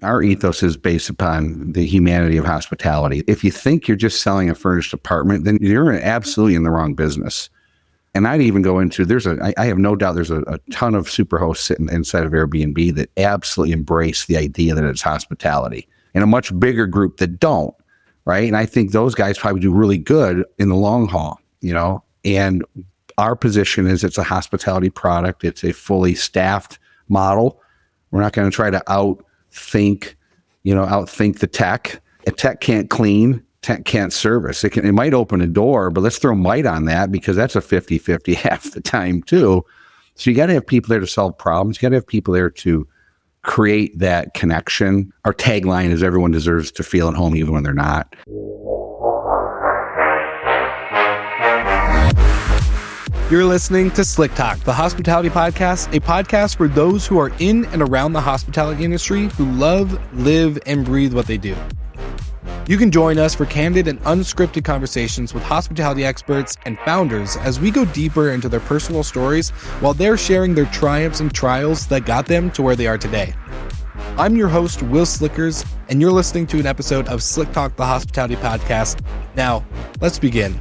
Our ethos is based upon the humanity of hospitality. If you think you're just selling a furnished apartment, then you're absolutely in the wrong business. And I'd even go into, I have no doubt there's a ton of superhosts sitting inside of Airbnb that absolutely embrace the idea that it's hospitality, and a much bigger group that don't, right? And I think those guys probably do really good in the long haul, and our position is it's a hospitality product. It's a fully staffed model. We're not going to try to outthink the tech. A tech can't clean, tech can't service. It might open a door, but let's throw might on that, because that's a 50-50 half the time too. So you got to have people there to solve problems. You got to have people there to create that connection. Our tagline is everyone deserves to feel at home even when they're not. You're listening to Slick Talk, the hospitality podcast, a podcast for those who are in and around the hospitality industry who love, live, and breathe what they do. You can join us for candid and unscripted conversations with hospitality experts and founders as we go deeper into their personal stories while they're sharing their triumphs and trials that got them to where they are today. I'm your host, Wil Slickers, and you're listening to an episode of Slick Talk, the hospitality podcast. Now, let's begin.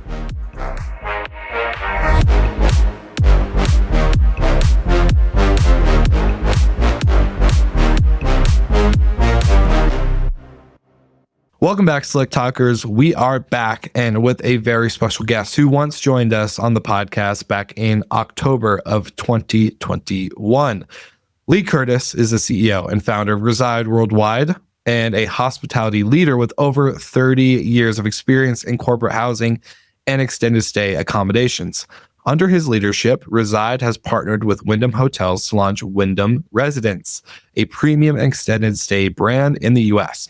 Welcome back, Slick Talkers. We are back, and with a very special guest who once joined us on the podcast back in October of 2021. Lee Curtis is the CEO and founder of Reside Worldwide and a hospitality leader with over 30 years of experience in corporate housing and extended stay accommodations. Under his leadership, Reside has partnered with Wyndham Hotels to launch Wyndham Residents, a premium extended stay brand in the U.S.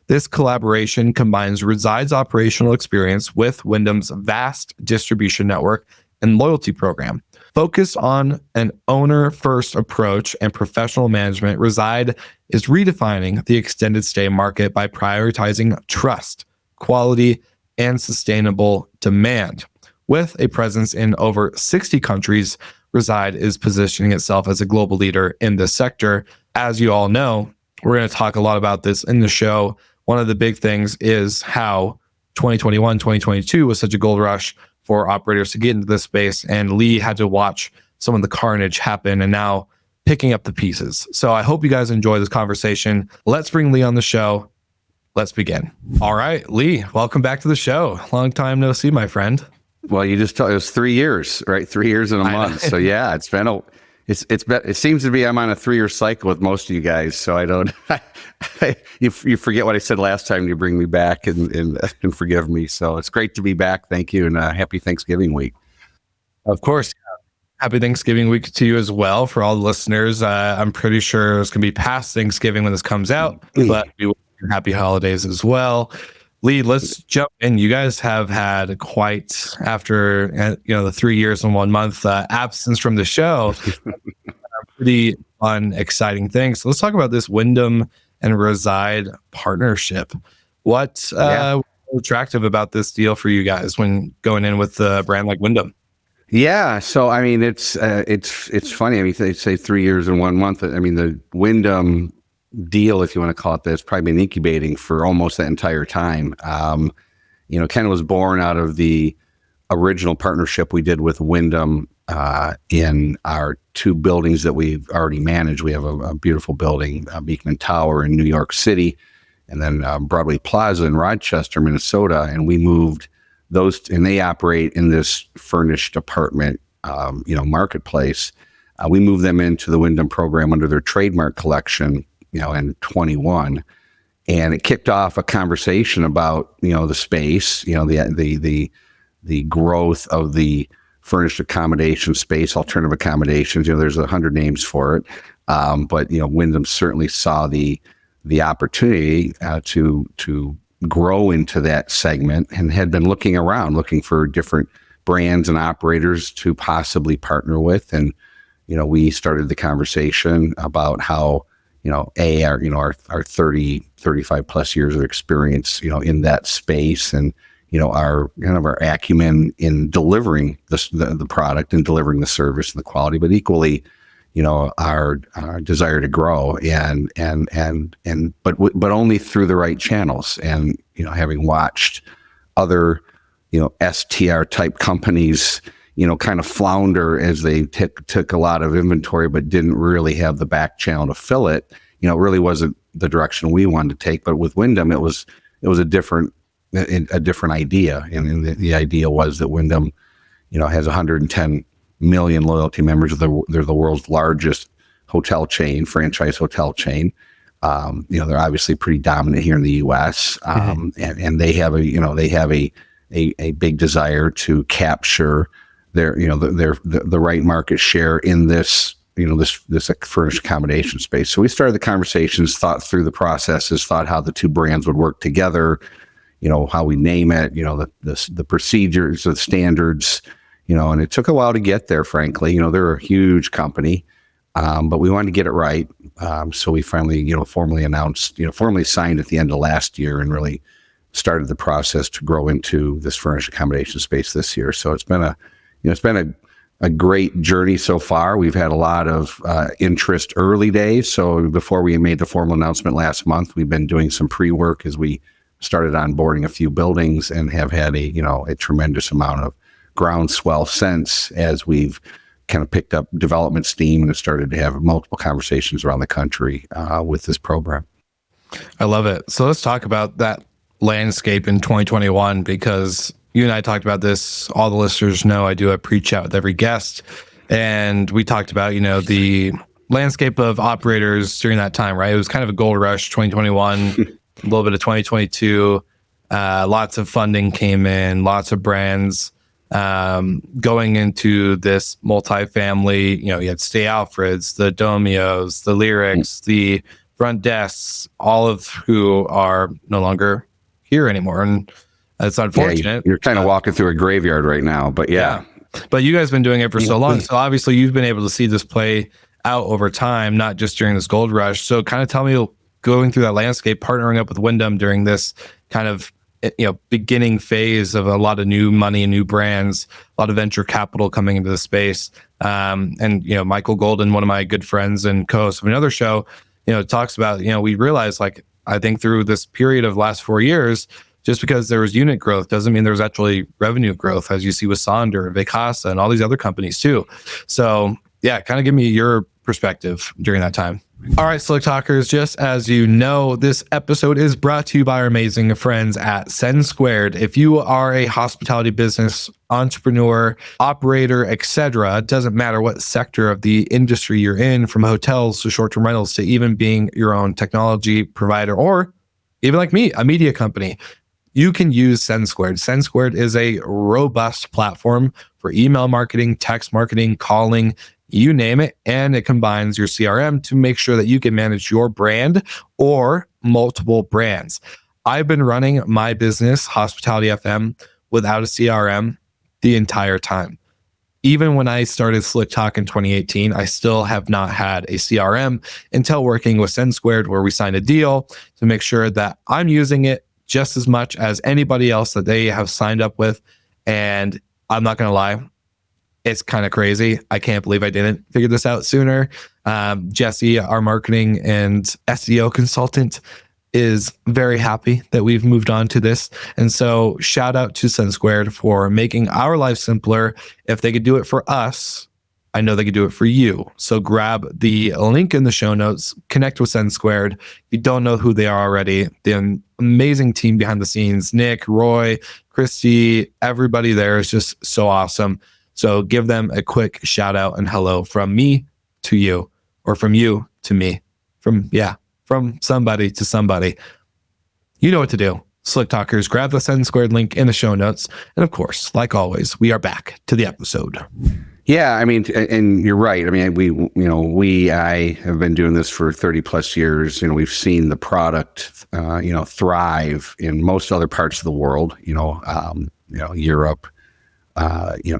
This collaboration combines Reside's operational experience with Wyndham's vast distribution network and loyalty program. Focused on an owner-first approach and professional management, Reside is redefining the extended stay market by prioritizing trust, quality, and sustainable demand. With a presence in over 60 countries, Reside is positioning itself as a global leader in this sector. As you all know, we're going to talk a lot about this in the show. One of the big things is how 2021, 2022 was such a gold rush for operators to get into this space, and Lee had to watch some of the carnage happen and now picking up the pieces. So I hope you guys enjoy this conversation. Let's bring Lee on the show. Let's begin. All right, Lee, welcome back to the show. Long time no see, my friend. Well, you just told it was 3 years, right? 3 years and a month. So yeah, it's been it seems to be I'm on a 3-year cycle with most of you guys. So I don't, you forget what I said last time. You bring me back and forgive me. So it's great to be back. Thank you. And happy Thanksgiving week. Of course. Happy Thanksgiving week to you as well. For all the listeners, I'm pretty sure it's going to be past Thanksgiving when this comes out, but we wish you happy holidays as well. Lee, let's jump in. You guys have had quite, after the 3 years and 1 month absence from the show, pretty fun, exciting things. So let's talk about this Wyndham and Reside partnership. What's attractive about this deal for you guys when going in with a brand like Wyndham? Yeah, so I mean, it's funny. I mean, they say 3 years and 1 month. I mean, the Wyndham deal, if you want to call it that, it's probably been incubating for almost that entire time. Kind of was born out of the original partnership we did with Wyndham in our 2 buildings that we've already managed. We have a beautiful building, Beekman Tower in New York City, and then Broadway Plaza in Rochester, Minnesota. And we moved those, and they operate in this furnished apartment, marketplace. We moved them into the Wyndham program under their trademark collection, in 21, and it kicked off a conversation about, the space, the growth of the furnished accommodation space, alternative accommodations. There's 100 names for it, but Wyndham certainly saw the opportunity to grow into that segment and had been looking around, looking for different brands and operators to possibly partner with, and we started the conversation about how. Our 30, 35 plus years of experience, in that space, and, our kind of our acumen in delivering the product and delivering the service and the quality, but equally, our desire to grow, but only through the right channels. And having watched other STR type companies kind of flounder as they took a lot of inventory but didn't really have the back channel to fill it, it really wasn't the direction we wanted to take. But with Wyndham, it was a different idea, and the idea was that Wyndham has 110 million loyalty members. They're the world's largest hotel chain, franchise hotel chain. They're obviously pretty dominant here in the U.S. And they have a big desire to capture the right market share in this furnished accommodation space. So we started the conversations, thought through the processes, thought how the two brands would work together, how we name it, the procedures, the standards. And it took a while to get there, frankly. They're a huge company, but we wanted to get it right. So we finally, formally signed at the end of last year and really started the process to grow into this furnished accommodation space this year. So it's been a great journey so far. We've had a lot of interest early days. So before we made the formal announcement last month, we've been doing some pre-work as we started onboarding a few buildings and have had a tremendous amount of groundswell since, as we've kind of picked up development steam and have started to have multiple conversations around the country with this program. I love it. So let's talk about that landscape in 2021, because you and I talked about this. All the listeners know I do a pre-chat with every guest, and we talked about the landscape of operators during that time, right? It was kind of a gold rush, 2021, a little bit of 2022. Lots of funding came in, lots of brands going into this multifamily. You had Stay Alfreds, the Domios, the Lyrics, the Front Desks, all of who are no longer here anymore, and it's unfortunate. You're kind of walking through a graveyard right now, but yeah. But you guys have been doing it for so long, so obviously you've been able to see this play out over time, not just during this gold rush. So kind of tell me, going through that landscape, partnering up with Wyndham during this kind of beginning phase of a lot of new money and new brands, a lot of venture capital coming into the space. And Michael Golden, one of my good friends and co-host of another show, talks about, we realized, like, I think through this period of last 4 years, just because there was unit growth doesn't mean there's actually revenue growth, as you see with Sonder, Vacasa, and all these other companies too. So yeah, kind of give me your perspective during that time. All right, Slick Talkers, just as you know, this episode is brought to you by our amazing friends at Send Squared. If you are a hospitality business, entrepreneur, operator, etc., it doesn't matter what sector of the industry you're in, from hotels to short-term rentals to even being your own technology provider, or even like me, a media company, you can use Send Squared. Send Squared is a robust platform for email marketing, text marketing, calling, you name it, and it combines your CRM to make sure that you can manage your brand or multiple brands. I've been running my business, Hospitality FM, without a CRM the entire time. Even when I started Slick Talk in 2018, I still have not had a CRM until working with Send Squared, where we signed a deal to make sure that I'm using it just as much as anybody else that they have signed up with. And I'm not going to lie, it's kind of crazy. I can't believe I didn't figure this out sooner. Jesse, our marketing and SEO consultant, is very happy that we've moved on to this. And so shout out to Send Squared for making our life simpler. If they could do it for us, I know they could do it for you. So grab the link in the show notes, connect with Send Squared. If you don't know who they are already, the amazing team behind the scenes, Nick, Roy, Christy, everybody there is just so awesome. So give them a quick shout out and hello from me to you, or from you to me, from somebody to somebody. You know what to do. Slick Talkers, grab the Send Squared link in the show notes. And of course, like always, we are back to the episode. Yeah, I mean, and you're right. I mean, I have been doing this for 30 plus years. We've seen the product, thrive in most other parts of the world, Europe,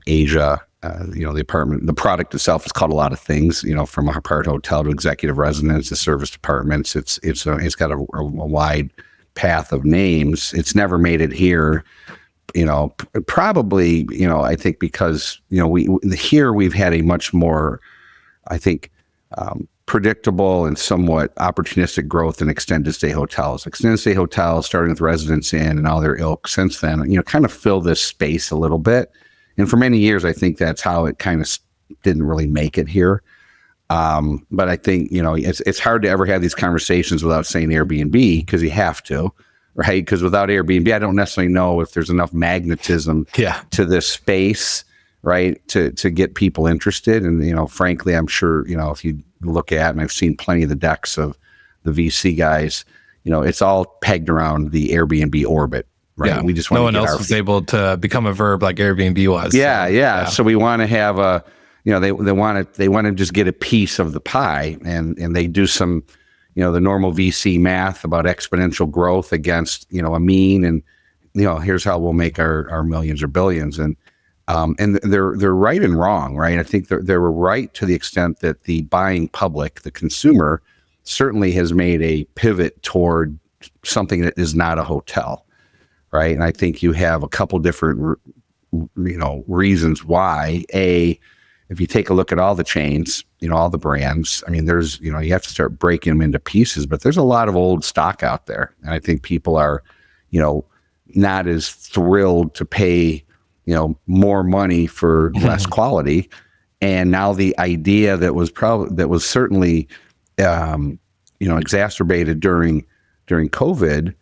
Asia, the product itself is called a lot of things, from a apart hotel to executive residence to service departments. It's got a wide path of names. It's never made it here. Probably, I think because, here we've had a much more, I think, predictable and somewhat opportunistic growth in extended stay hotels. Extended stay hotels, starting with Residence Inn and all their ilk since then, kind of fill this space a little bit. And for many years, I think that's how it kind of didn't really make it here. But I think, it's hard to ever have these conversations without saying Airbnb, because you have to, right? Because without Airbnb, I don't necessarily know if there's enough magnetism to this space, right? To get people interested. And, frankly, I'm sure, if you look at, and I've seen plenty of the decks of the VC guys, it's all pegged around the Airbnb orbit, right? Yeah. We just want no one else was able to become a verb like Airbnb was. Yeah. So we want to have they want to just get a piece of the pie, and they do some, the normal VC math about exponential growth against, a mean, and, here's how we'll make our millions or billions. And they're right and wrong, right? I think they were right to the extent that the buying public, the consumer, certainly has made a pivot toward something that is not a hotel, right? And I think you have a couple different, reasons why. If you take a look at all the chains, all the brands, I mean, there's, you have to start breaking them into pieces, but there's a lot of old stock out there. And I think people are, not as thrilled to pay, more money for less quality. And now the idea that was certainly, exacerbated during COVID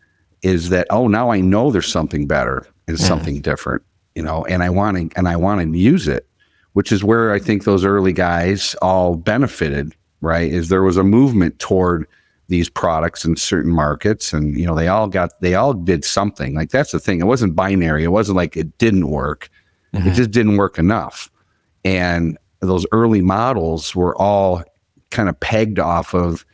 is that, now I know there's something better and something different, and I want to use it, which is where I think those early guys all benefited, right? Is there was a movement toward these products in certain markets, and they all did something. Like, that's the thing. It wasn't binary. It wasn't like it didn't work. It just didn't work enough. And those early models were all kind of pegged off of,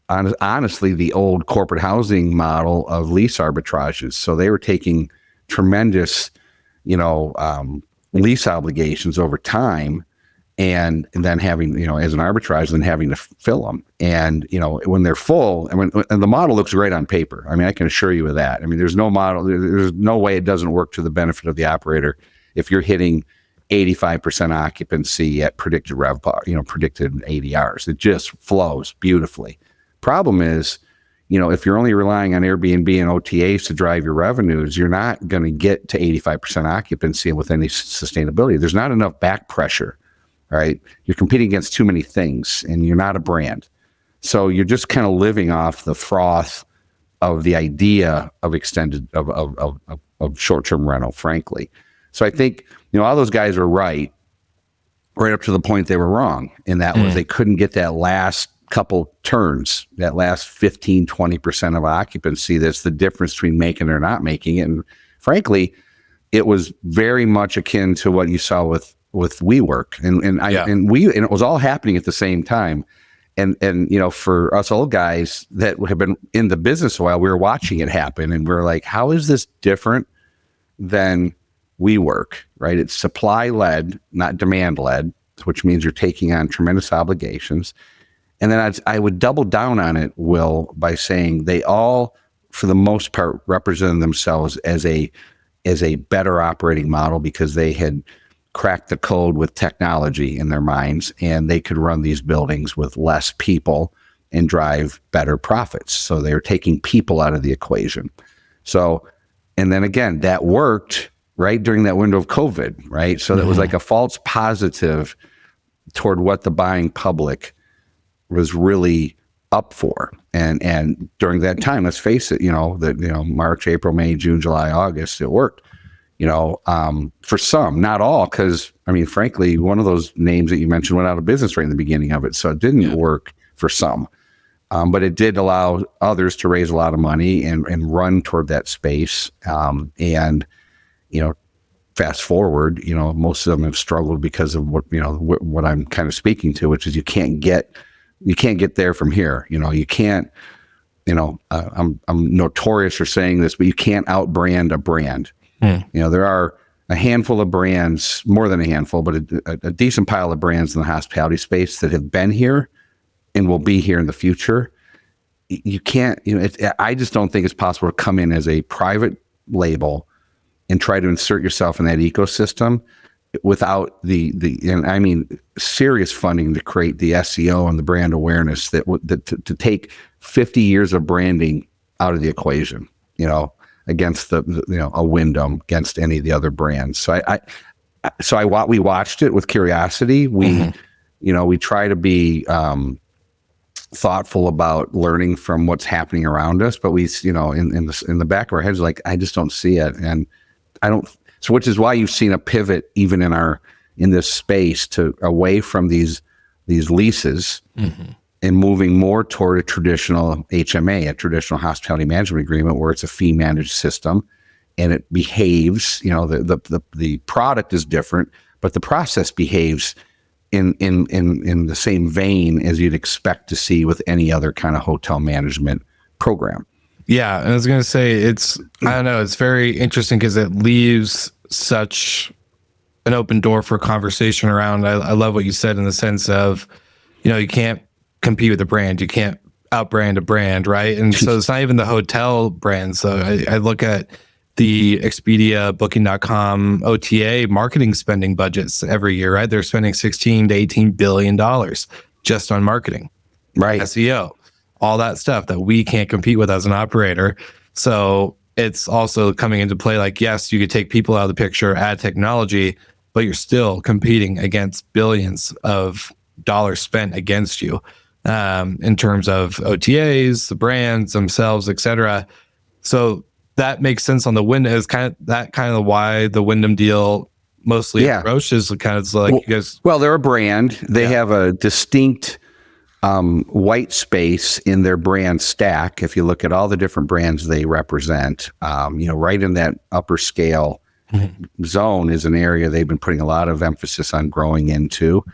honestly, the old corporate housing model of lease arbitrages. So they were taking tremendous, lease obligations over time, and then having, as an arbitrage, then having to fill them. And, when they're full, and the model looks great on paper. I mean, I can assure you of that. I mean, there's no way it doesn't work to the benefit of the operator if you're hitting 85% occupancy at predicted RevPAR, predicted ADRs. It just flows beautifully. Problem is, if you're only relying on Airbnb and OTAs to drive your revenues, you're not going to get to 85% occupancy with any sustainability. There's not enough back pressure, right? You're competing against too many things, and you're not a brand. So you're just kind of living off the froth of the idea of extended, of short-term rental, frankly. So I think, all those guys were right up to the point they were wrong. And that was, they couldn't get that last couple turns, that last 15, 20% of occupancy. That's the difference between making it or not making it. And frankly, it was very much akin to what you saw with WeWork, and it was all happening at the same time. And for us old guys that have been in the business a while, we were watching it happen, and we're like, how is this different than WeWork, right? It's supply led, not demand led, which means you're taking on tremendous obligations. And then I would double down on it, Will, by saying they all, for the most part, represented themselves as a better operating model because they had cracked the code with technology in their minds, and they could run these buildings with less people and drive better profits. So they were taking people out of the equation. So, and then again, that worked right during that window of COVID, right? So that was like a false positive toward what the buying public was really up for. And during that time, let's face it, March, April, May, June, July, August, it worked. For some, not all, because I mean, frankly, one of those names that you mentioned went out of business right in the beginning of it, so it didn't work for some. But it did allow others to raise a lot of money and run toward that space. Fast forward, most of them have struggled because of what I'm kind of speaking to, which is you can't get there from here. You can't. I'm notorious for saying this, but you can't outbrand a brand. There are a handful of brands, more than a handful, but a decent pile of brands in the hospitality space that have been here and will be here in the future. You can't, I just don't think it's possible to come in as a private label and try to insert yourself in that ecosystem without and I mean serious funding to create the SEO and the brand awareness to take 50 years of branding out of the equation, against a Wyndham, against any of the other brands. So we watched it with curiosity. We we try to be thoughtful about learning from what's happening around us, but we in the back of our heads, like, I just don't see it, and I don't. So, which is why you've seen a pivot even in this space to away from these leases and moving more toward a traditional HMA, a traditional hospitality management agreement, where it's a fee managed system, and it behaves. The product is different, but the process behaves in the same vein as you'd expect to see with any other kind of hotel management program. Yeah, and I was going to say, I don't know, it's very interesting because it leaves such an open door for conversation around. I love what you said in the sense of, you can't compete with a brand, you can't outbrand a brand, right? And so it's not even the hotel brand. So I look at the Expedia, Booking.com, OTA marketing spending budgets every year, right? They're spending $16 to $18 billion just on marketing, right? SEO. All that stuff that we can't compete with as an operator. So it's also coming into play, like, yes, you could take people out of the picture, add technology, but you're still competing against billions of dollars spent against you in terms of OTAs, the brands themselves, etc. So that makes sense on the Wyndham. Is kind of why the Wyndham deal mostly approaches kind of like, you guys. Well, they're a brand. They have a distinct white space in their brand stack. If you look at all the different brands they represent, right in that upper scale zone is an area they've been putting a lot of emphasis on growing into.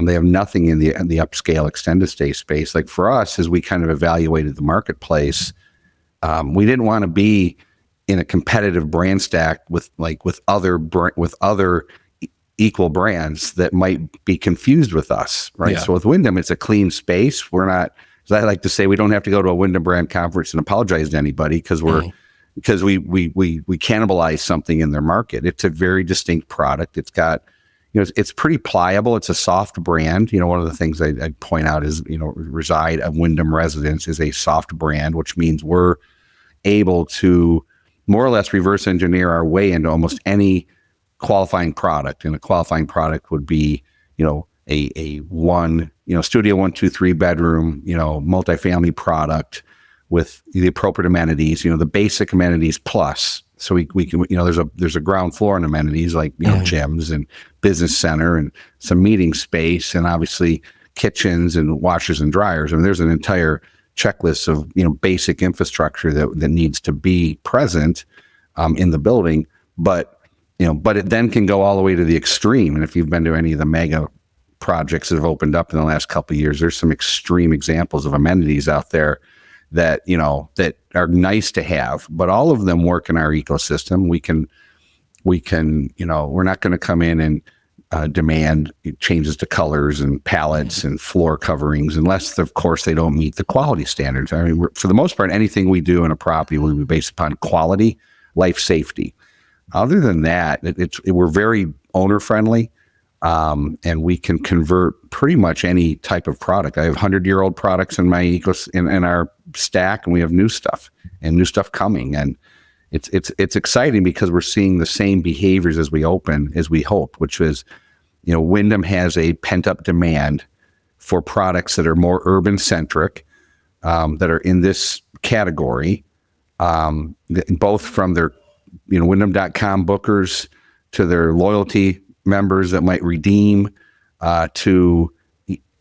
They have nothing in the upscale extended stay space. Like for us, as we kind of evaluated the marketplace, we didn't want to be in a competitive brand stack with other equal brands that might be confused with us, right? Yeah. So with Wyndham, it's a clean space. We're not, as I like to say, we don't have to go to a Wyndham brand conference and apologize to anybody because we cannibalize something in their market. It's a very distinct product. It's got, it's pretty pliable. It's a soft brand. One of the things I'd point out is, Reside of Wyndham Residents is a soft brand, which means we're able to more or less reverse engineer our way into almost any qualifying product. And a qualifying product would be, a one, studio 1, 2, 3 bedroom, multifamily product with the appropriate amenities, the basic amenities plus. So we can, there's a ground floor and amenities like, gyms and business center and some meeting space and obviously kitchens and washers and dryers. I mean, there's an entire checklist of, basic infrastructure that needs to be present in the building. But it then can go all the way to the extreme. And if you've been to any of the mega projects that have opened up in the last couple of years, there's some extreme examples of amenities out there that, that are nice to have, but all of them work in our ecosystem. We can, we're not going to come in and demand changes to colors and palettes and floor coverings unless, of course, they don't meet the quality standards. I mean, for the most part, anything we do in a property will be based upon quality, life safety. Other than that, we're very owner friendly, and we can convert pretty much any type of product. I have 100-year-old products in my in our stack, and we have new stuff coming. And it's exciting because we're seeing the same behaviors as we open as we hoped, which is, Wyndham has a pent up demand for products that are more urban centric, that are in this category, both from their Wyndham.com bookers to their loyalty members that might redeem, to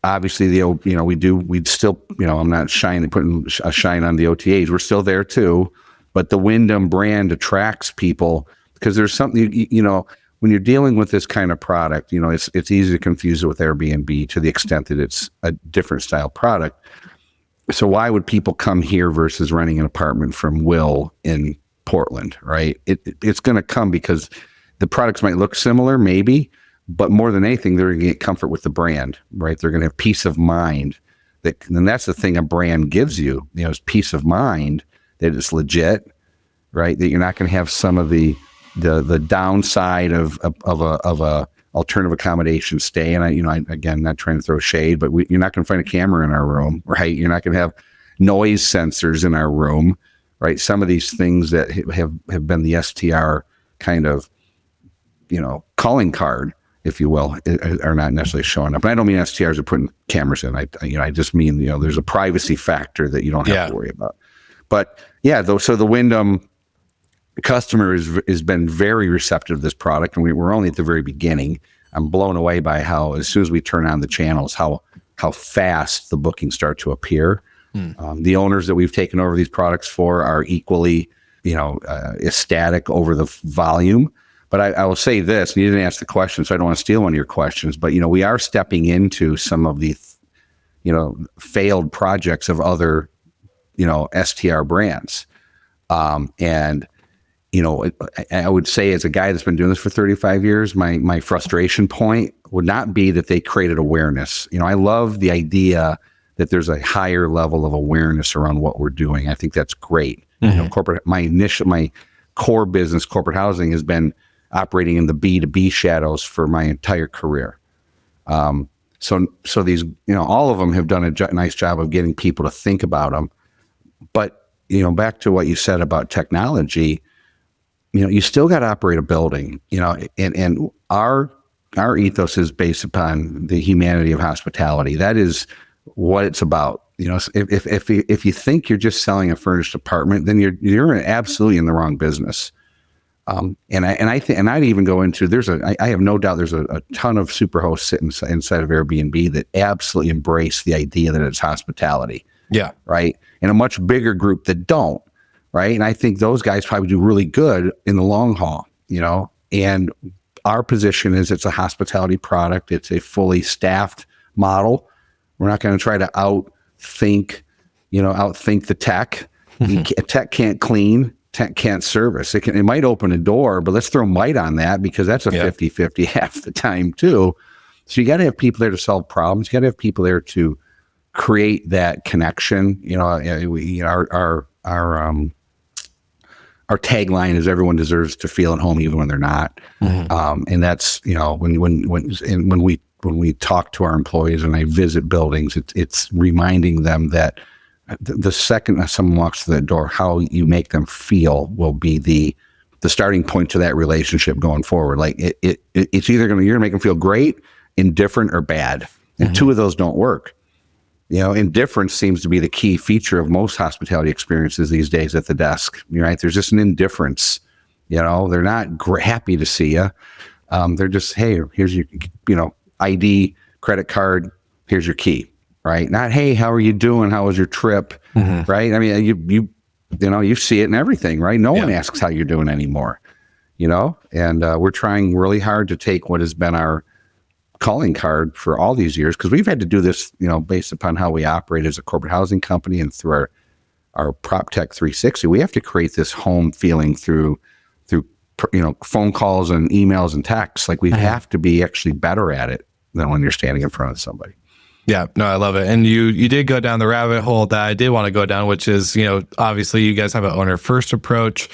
obviously we'd still, I'm not putting a shine on the OTAs. We're still there too, but the Wyndham brand attracts people because there's something, when you're dealing with this kind of product, it's easy to confuse it with Airbnb to the extent that it's a different style product. So why would people come here versus renting an apartment from Wil in Portland, right? It's going to come because the products might look similar, maybe, but more than anything, they're going to get comfort with the brand, right? They're going to have peace of mind. And that's the thing a brand gives you, is peace of mind that it's legit, right? That you're not going to have some of the downside of alternative accommodation stay. And again, not trying to throw shade, but you're not going to find a camera in our room, right? You're not going to have noise sensors in our room, right? Some of these things that have been the STR kind of, calling card, if you will, are not necessarily showing up. And I don't mean STRs are putting cameras in. I just mean, there's a privacy factor that you don't have to worry about. But yeah, so the Wyndham customer has been very receptive to this product, and we're only at the very beginning. I'm blown away by how, as soon as we turn on the channels, how fast the bookings start to appear. The owners that we've taken over these products for are equally, ecstatic over the volume. But I will say this, and you didn't ask the question, so I don't want to steal one of your questions, but, we are stepping into some of the, failed projects of other, STR brands. And, I would say, as a guy that's been doing this for 35 years, my frustration point would not be that they created awareness. I love the idea that there's a higher level of awareness around what we're doing. I think that's great. My core business, corporate housing, has been operating in the B2B shadows for my entire career. So these, all of them have done a nice job of getting people to think about them. But, back to what you said about technology, you still got to operate a building, and our ethos is based upon the humanity of hospitality. That is what it's about. If you think you're just selling a furnished apartment, then you're absolutely in the wrong business. And I'd even go into, I have no doubt there's a ton of superhosts sitting inside of Airbnb that absolutely embrace the idea that it's hospitality. Yeah. Right. And a much bigger group that don't. Right. And I think those guys probably do really good in the long haul, and our position is it's a hospitality product. It's a fully staffed model. We're not going to try to outthink the tech. Tech can't clean. Tech can't service. It might open a door, but let's throw might on that, because that's a 50-50 half the time too. So you got to have people there to solve problems. You got to have people there to create that connection. Our tagline is everyone deserves to feel at home even when they're not. And that's, when we talk to our employees and I visit buildings, it's reminding them that the second that someone walks through that door, how you make them feel will be the starting point to that relationship going forward. Like it's either you're gonna make them feel great, indifferent, or bad. And two of those don't work. Indifference seems to be the key feature of most hospitality experiences these days at the desk. Right? There's just an indifference. They're not happy to see you. They're just, hey, here's your, ID, credit card. Here's your key. Right? Not, hey, how are you doing? How was your trip? Right? I mean, you see it in everything, right? No one asks how you're doing anymore. And we're trying really hard to take what has been our calling card for all these years, because we've had to do this, based upon how we operate as a corporate housing company and through our PropTech 360. We have to create this home feeling through phone calls and emails and texts. Like we have to be actually better at it than when you're standing in front of somebody. Yeah, no, I love it. And you did go down the rabbit hole that I did want to go down, which is, obviously you guys have an owner first approach.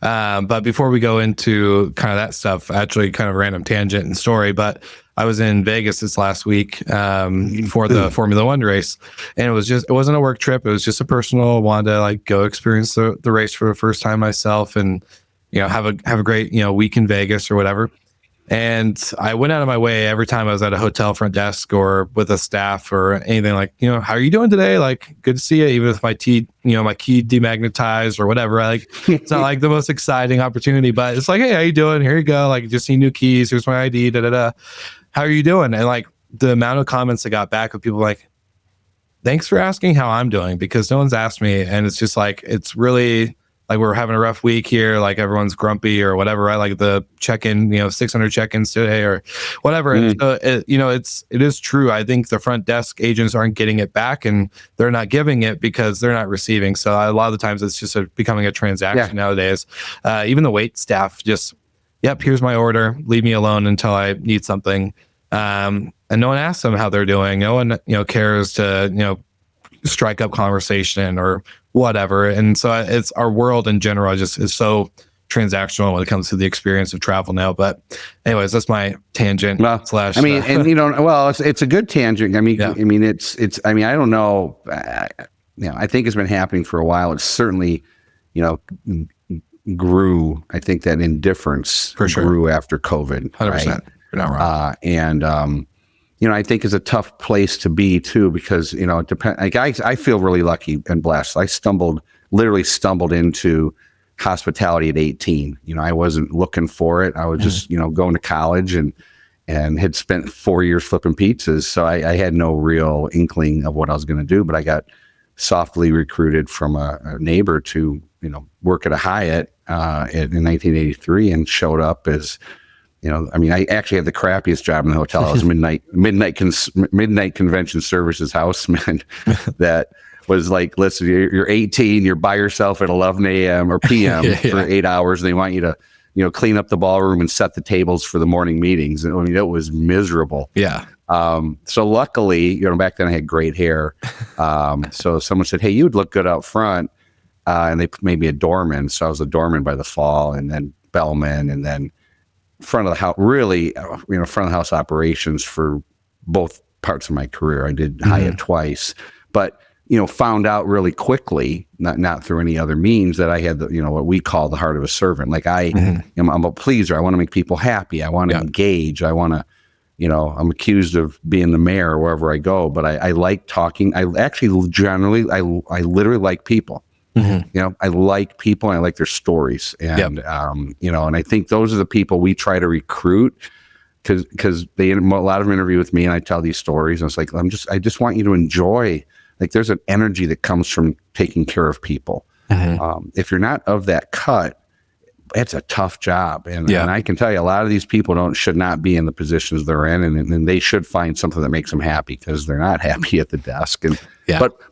But before we go into kind of that stuff, actually kind of a random tangent and story, but I was in Vegas this last week for the Formula One race, and it wasn't a work trip. It was just a personal, wanted to go experience the race for the first time myself, and have a great week in Vegas or whatever. And I went out of my way every time I was at a hotel front desk or with a staff or anything, how are you doing today? Good to see you. Even if my my key demagnetized or whatever, it's not the most exciting opportunity, but it's hey, how you doing? Here you go. Just need new keys. Here's my ID. How are you doing? And the amount of comments I got back with people thanks for asking how I'm doing, because no one's asked me. And it's just it's really we're having a rough week here, everyone's grumpy or whatever, right? The check-in, 600 check-ins today or whatever. And so it is true. I think the front desk agents aren't getting it back, and they're not giving it because they're not receiving. So a lot of the times it's just becoming a transaction nowadays. Even the wait staff just, yep, here's my order. Leave me alone until I need something. And no one asks them how they're doing. No one, cares to, strike up conversation or whatever. And so it's our world in general just is so transactional when it comes to the experience of travel now. But anyways, that's my tangent. Well, slash. I mean, and well, it's a good tangent. I mean, Yeah. I mean, I mean, I don't know. I think it's been happening for a while. It's certainly, grew. I think that indifference For sure. grew after COVID. 100%. Right? You're not wrong. And I think it's a tough place to be too, because it depends. Like I feel really lucky and blessed. I literally stumbled into hospitality at 18. I wasn't looking for it. I was just going to college and had spent 4 years flipping pizzas, so I had no real inkling of what I was going to do. But I got softly recruited from a neighbor to work at a Hyatt in 1983, and showed up as I actually had the crappiest job in the hotel. I was midnight convention services houseman that was like, listen, you're 18, you're by yourself at 11 a.m. or p.m. for 8 hours, and they want you to clean up the ballroom and set the tables for the morning meetings. And I mean, it was miserable. Yeah. So luckily, back then I had great hair. So someone said, hey, you would look good out front. And they made me a doorman. So I was a doorman by the fall, and then bellman, and then front of the house, really, front of the house operations for both parts of my career. I did Hyatt twice, but, found out really quickly, not through any other means, that I had what we call the heart of a servant. Like I'm a pleaser. I want to make people happy. I want to engage. I want to, I'm accused of being the mayor wherever I go, but I like talking. I actually generally, I literally like people. I like people, and I like their stories. And, and I think those are the people we try to recruit, because a lot of them interview with me, and I tell these stories, and it's like, I just want you to enjoy, like, there's an energy that comes from taking care of people. If you're not of that cut, it's a tough job. And I can tell you, a lot of these people should not be in the positions they're in, and they should find something that makes them happy, because they're not happy at the desk. And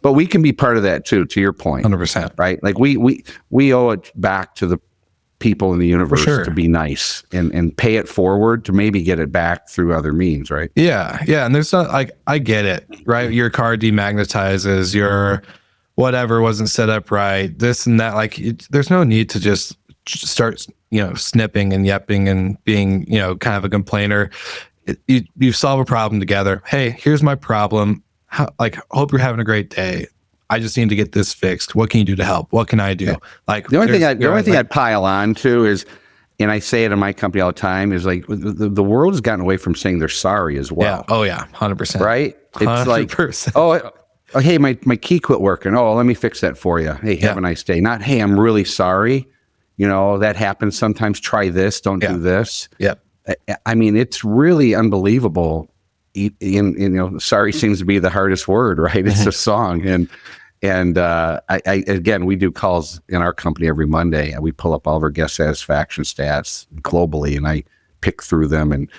but we can be part of that too, to your point. 100%. Right? Like we owe it back to the people in the universe to be nice and pay it forward to maybe get it back through other means, right? Yeah. And there's not, like, I get it, right? Your car demagnetizes, your whatever wasn't set up right, this and that. Like, there's no need to just start, snipping and yepping and being, kind of a complainer. You solve a problem together. Hey, here's my problem. Hope you're having a great day. I just need to get this fixed. What can you do to help? What can I do? Yeah. Like, the only thing I'd pile on to is, and I say it in my company all the time, is like the world has gotten away from saying they're sorry as well. Yeah. Oh yeah. 100%. Right? It's 100%. like, oh, hey, my key quit working. Oh, let me fix that for you. Hey, have a nice day. Not, hey, I'm really sorry. That happens sometimes. Try this. Don't do this. Yep. I mean, it's really unbelievable. Sorry seems to be the hardest word, right? It's a song. And I again, we do calls in our company every Monday, and we pull up all of our guest satisfaction stats globally, and I pick through them, and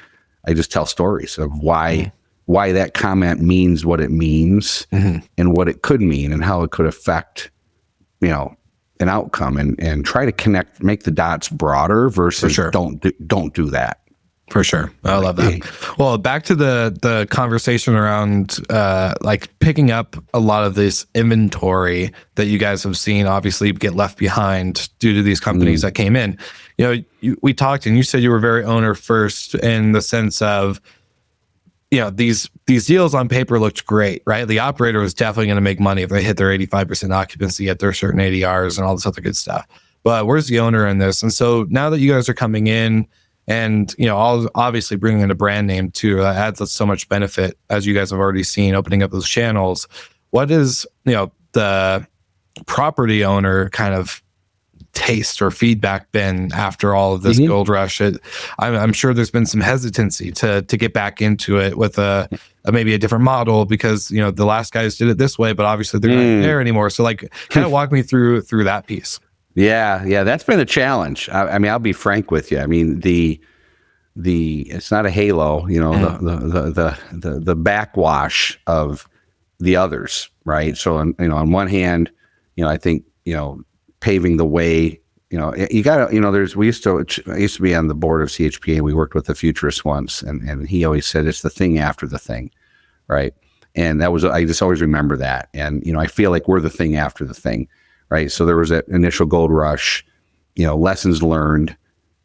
I just tell stories of why that comment means what it means, and what it could mean, and how it could affect, an outcome, and try to connect, make the dots broader versus don't do that. For sure. I love that. Well, back to the conversation around like picking up a lot of this inventory that you guys have seen obviously get left behind due to these companies that came in. We talked, and you said you were very owner first, in the sense of, these deals on paper looked great, right? The operator was definitely going to make money if they hit their 85% occupancy at their certain ADRs and all this other good stuff. But where's the owner in this? And so now that you guys are coming in, and, obviously bringing in a brand name too, that adds so much benefit, as you guys have already seen, opening up those channels. What is, the property owner kind of taste or feedback been after all of this gold rush? I'm sure there's been some hesitancy to get back into it with maybe a different model, because, the last guys did it this way, but obviously they're not there anymore. So like, kind of walk me through that piece. Yeah, that's been a challenge. I mean, I'll be frank with you. I mean, the it's not a halo, the backwash of the others, right? So on one hand, I think paving the way. You got to, I used to be on the board of CHPA, and we worked with the futurist once, and he always said it's the thing after the thing, right? And I just always remember that, and I feel like we're the thing after the thing. Right. So there was that initial gold rush, lessons learned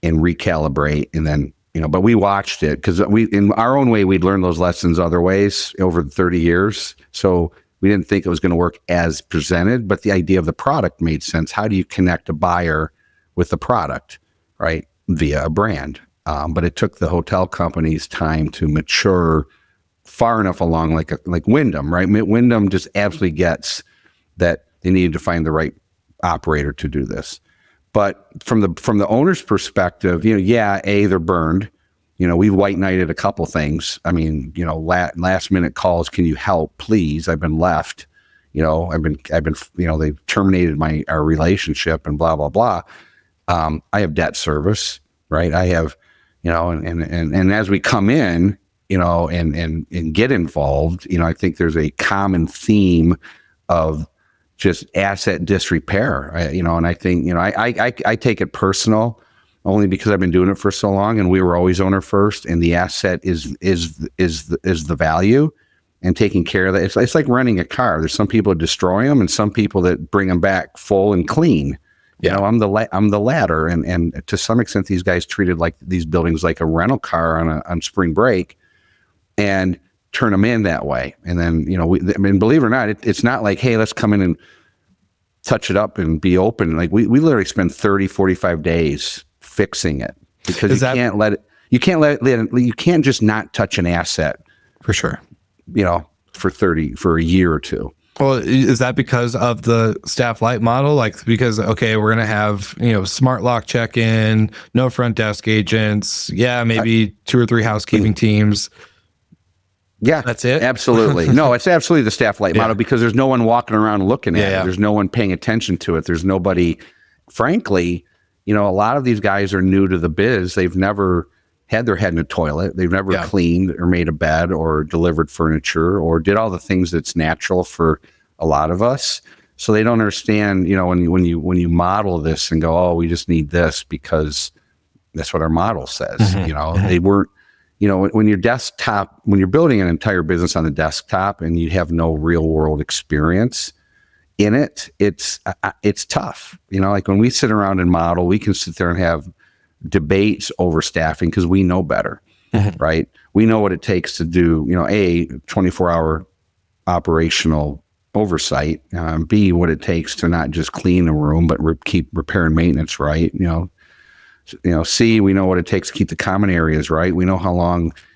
and recalibrate. And then, but we watched it because in our own way, we'd learned those lessons other ways over 30 years. So we didn't think it was going to work as presented, but the idea of the product made sense. How do you connect a buyer with the product, right? Via a brand. But it took the hotel companies time to mature far enough along, like Wyndham, right? Wyndham just absolutely gets that they needed to find the right operator to do this. But from the owner's perspective, they're burned. We've white knighted a couple things. I mean, last minute calls. Can you help, please? I've been left. I've been. They've terminated our relationship and blah blah blah. I have debt service, right? I have, and as we come in, and get involved, I think there's a common theme of just asset disrepair, and I think, I take it personal only because I've been doing it for so long, and we were always owner first, and the asset is the value, and taking care of that. It's like renting a car. There's some people that destroy them, and some people that bring them back full and clean. Yeah. I'm the latter, and to some extent, these guys treated like these buildings like a rental car on spring break, and turn them in that way. And then, believe it or not, it's not like, hey, let's come in and touch it up and be open. Like we literally spend 30, 45 days fixing it because you can't just not touch an asset for sure, for a year or two. Well, is that because of the staff light model? Like, because, okay, we're going to have, smart lock check-in, no front desk agents. Yeah. Maybe 2 or 3 housekeeping teams. Yeah, that's it. Absolutely. No, it's absolutely the staff light model because there's no one walking around looking at it. There's no one paying attention to it. There's nobody, frankly, a lot of these guys are new to the biz. They've never had their head in a toilet. They've never cleaned or made a bed or delivered furniture or did all the things that's natural for a lot of us. So they don't understand, when you model this and go, oh, we just need this because that's what our model says. They weren't. When you're building an entire business on the desktop and you have no real world experience in it, it's tough. Like when we sit around and model, we can sit there and have debates over staffing because we know better, right? We know what it takes to do, A, 24-hour operational oversight, B, what it takes to not just clean a room, but keep repair and maintenance right, C, we know what it takes to keep the common areas right. We know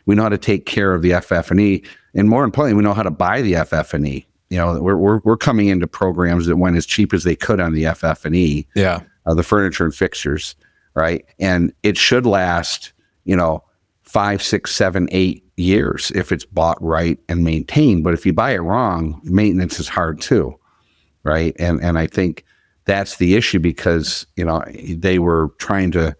we know how to take care of the FF&E, and more importantly, we know how to buy the FF&E. We're coming into programs that went as cheap as they could on the FF&E, the furniture and fixtures, right? And it should last, 5, 6, 7, 8 years if it's bought right and maintained. But if you buy it wrong, maintenance is hard too, right? And I think that's the issue because, they were trying to,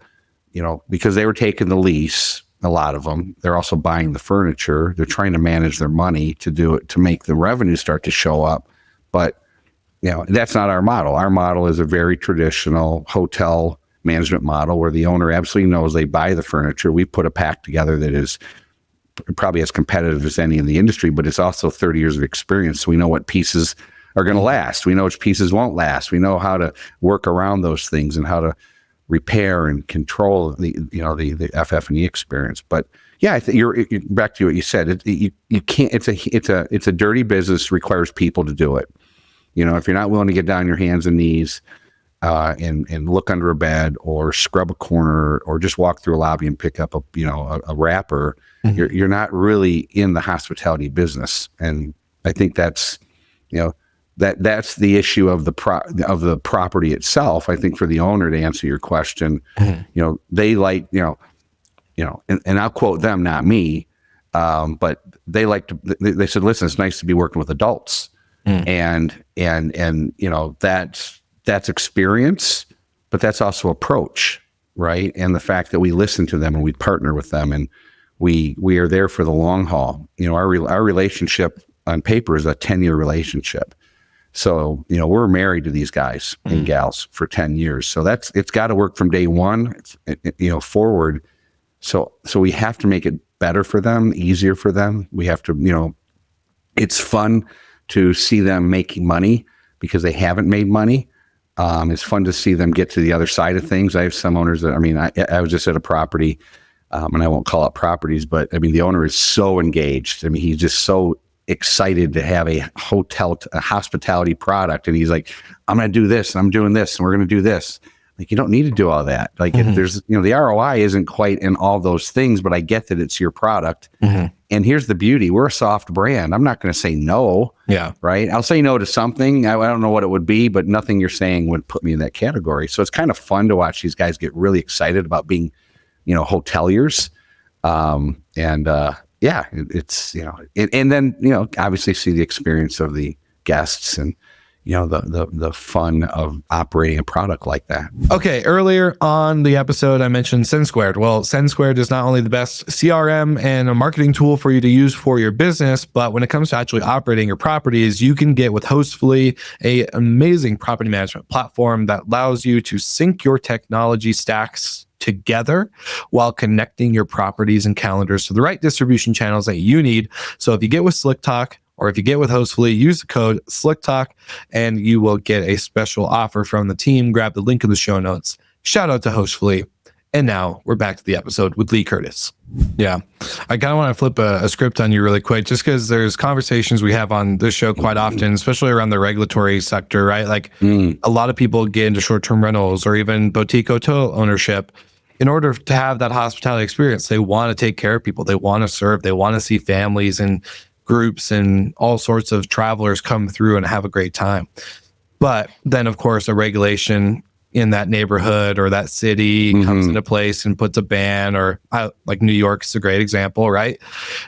because they were taking the lease, a lot of them, they're also buying the furniture. They're trying to manage their money to do it, to make the revenue start to show up. But, that's not our model. Our model is a very traditional hotel management model where the owner absolutely knows they buy the furniture. We put a pack together that is probably as competitive as any in the industry, but it's also 30 years of experience. So we know what pieces are going to last. We know which pieces won't last. We know how to work around those things and how to repair and control the FF&E experience. But yeah, I think you're back to what you said. You can't. It's a dirty business. Requires people to do it. If you're not willing to get down on your hands and knees and look under a bed or scrub a corner or just walk through a lobby and pick up a wrapper, you're not really in the hospitality business. And I think that's that's the issue of the property itself. I think for the owner, to answer your question, they like, and I'll quote them, not me, but they like to, they said, listen, it's nice to be working with adults. And that's experience, but that's also approach, right? And the fact that we listen to them and we partner with them and we are there for the long haul. Our relationship on paper is a 10-year relationship. So, we're married to these guys and gals for 10 years. So it's got to work from day one, forward. So we have to make it better for them, easier for them. We have to, it's fun to see them making money because they haven't made money. It's fun to see them get to the other side of things. I have some owners that, I mean, I was just at a property, and I won't call out properties, but I mean, the owner is so engaged. I mean, he's just so excited to have a hospitality product. And he's like, I'm going to do this, and I'm doing this, and we're going to do this. Like, you don't need to do all that. Like, if there's, the ROI isn't quite in all those things, but I get that it's your product. And here's the beauty. We're a soft brand. I'm not going to say no. Yeah. Right. I'll say no to something. I don't know what it would be, but nothing you're saying would put me in that category. So it's kind of fun to watch these guys get really excited about being, hoteliers. It's, and then, obviously see the experience of the guests and, the fun of operating a product like that. Okay, earlier on the episode, I mentioned Send Squared. Well, Send Squared is not only the best CRM and a marketing tool for you to use for your business, but when it comes to actually operating your properties, you can get with Hostfully, an amazing property management platform that allows you to sync your technology stacks together while connecting your properties and calendars to the right distribution channels that you need. So if you get with SlickTalk, or if you get with Hostfully, use the code SlickTalk and you will get a special offer from the team. Grab the link in the show notes. Shout out to Hostfully. And now we're back to the episode with Lee Curtis. Yeah, I kind of want to flip a script on you really quick, just because there's conversations we have on this show quite often, especially around the regulatory sector, right? Like a lot of people get into short-term rentals or even boutique hotel ownership. In order to have that hospitality experience, they want to take care of people. They want to serve. They want to see families and groups and all sorts of travelers come through and have a great time. But then, of course, a regulation in that neighborhood or that city comes into place and puts a ban, or like New York's a great example, right?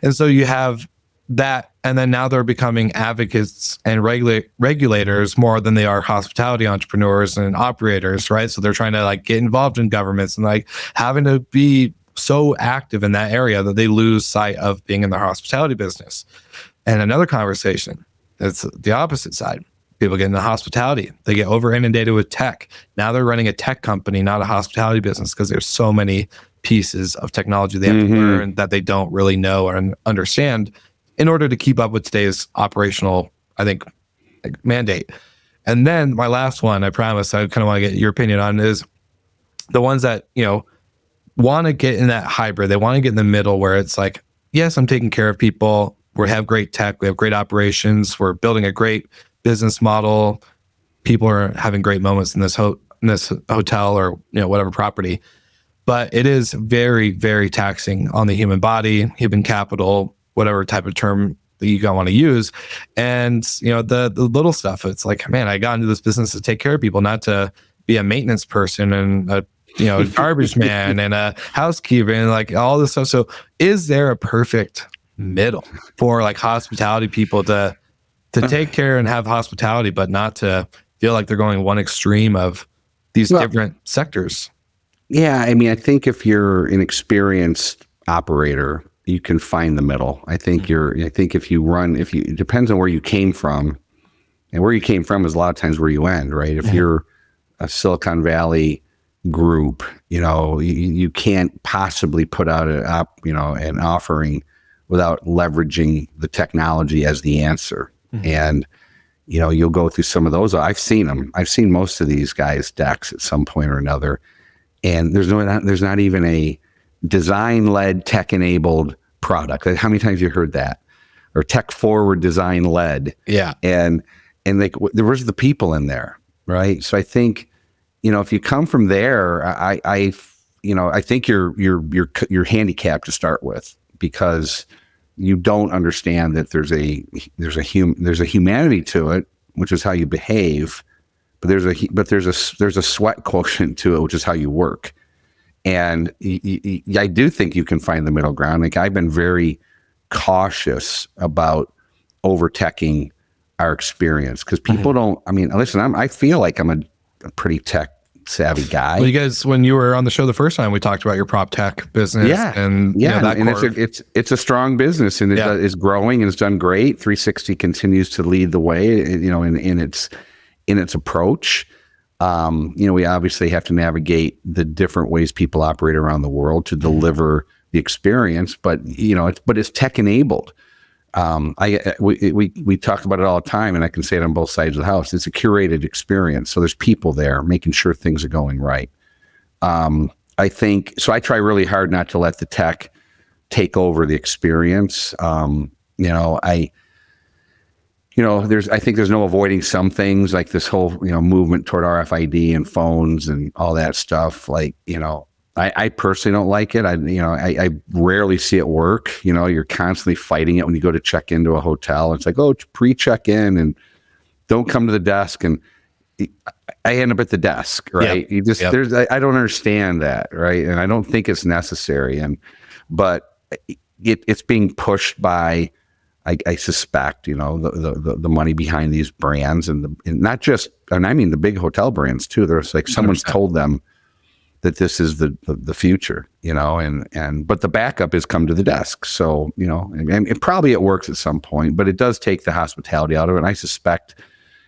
And so you have that, and then now they're becoming advocates and regulators more than they are hospitality entrepreneurs and operators, right? So they're trying to like get involved in governments and like having to be so active in that area that they lose sight of being in the hospitality business. And another conversation, it's the opposite side. People get into hospitality. They get over inundated with tech. Now they're running a tech company, not a hospitality business, because there's so many pieces of technology they have to learn that they don't really know or understand in order to keep up with today's operational, I think, mandate. And then my last one, I promise, I kind of want to get your opinion on, is the ones that, want to get in that hybrid. They want to get in the middle where it's like, yes, I'm taking care of people. We have great tech. We have great operations. We're building a great business model. People are having great moments in this hotel or whatever property. But it is very, very taxing on the human body, human capital, whatever type of term that you want to use. And the little stuff. It's like, man, I got into this business to take care of people, not to be a maintenance person and a garbage man and a housekeeper and like all this stuff. So is there a perfect middle for like hospitality people to take care and have hospitality, but not to feel like they're going one extreme of these different sectors? Yeah. I mean, I think if you're an experienced operator, you can find the middle. I think it depends on where you came from, and where you came from is a lot of times where you end, right? If you're a Silicon Valley group, you can't possibly put out an offering without leveraging the technology as the answer. And, you'll go through some of those. I've seen them. I've seen most of these guys' decks at some point or another. And there's not even a design-led, tech-enabled product. How many times have you heard that? Or tech-forward, design-led. Yeah. And where's the people in there, right? So I think, if you come from there, I think you're handicapped to start with, because you don't understand that there's a humanity to it, which is how you behave, but there's a sweat quotient to it, which is how you work. And I do think you can find the middle ground. Like, I've been very cautious about over-teching our experience, because people don't. I mean, listen, I feel like I'm a pretty tech savvy guy. Well, you guys, when you were on the show the first time, we talked about your prop tech business. And it's a strong business, and it's growing, and it's done great. 360 continues to lead the way, in its approach. We obviously have to navigate the different ways people operate around the world to deliver the experience, but it's tech enabled. We talk about it all the time, and I can say it on both sides of the house. It's a curated experience, so there's people there making sure things are going right. I think so. I try really hard not to let the tech take over the experience. I think there's no avoiding some things, like this whole, movement toward RFID and phones and all that stuff. Like, I personally don't like it. I rarely see it work. You're constantly fighting it when you go to check into a hotel. It's like, oh, pre-check in and don't come to the desk. And I end up at the desk, right? I don't understand that, right? And I don't think it's necessary. But it's being pushed by, I suspect, the money behind these brands and not just, and I mean the big hotel brands too. There's like someone's 100%. Told them that this is the future, but the backup is come to the desk. So, and probably it works at some point, but it does take the hospitality out of it. And I suspect